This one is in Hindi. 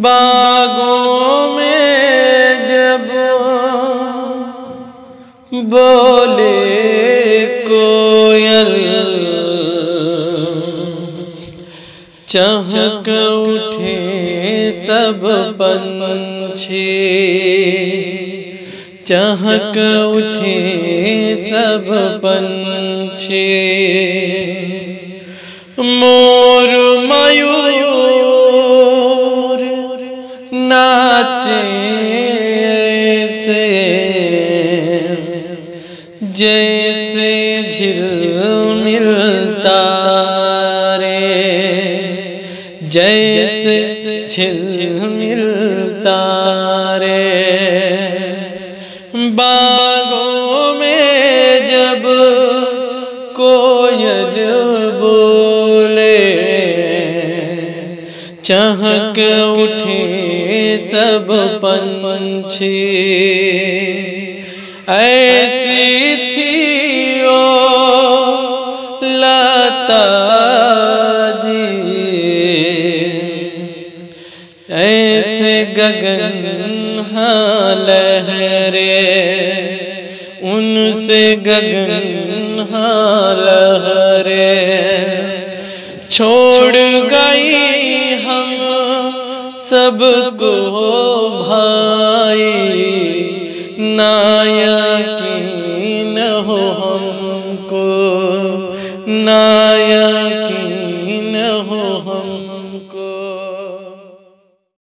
बागों में जब बोले कोयल, चहक उठे सब पंछी, चहक उठे सब पंछी। मोर मयूर नाचे से, जैसे झिलमिल तारे, जैसे झिलमिल तारे। बागों में जब कोयल बोले, चहक उठे सब पंछी। ऐसी थी ओ लता जी, ऐसे गगन हाँ लहरे, उनसे गगन हाँ लहरे। छोड़ गई हम सबको भाई, ना यकीन हो हमको, ना यकीन हो हमको।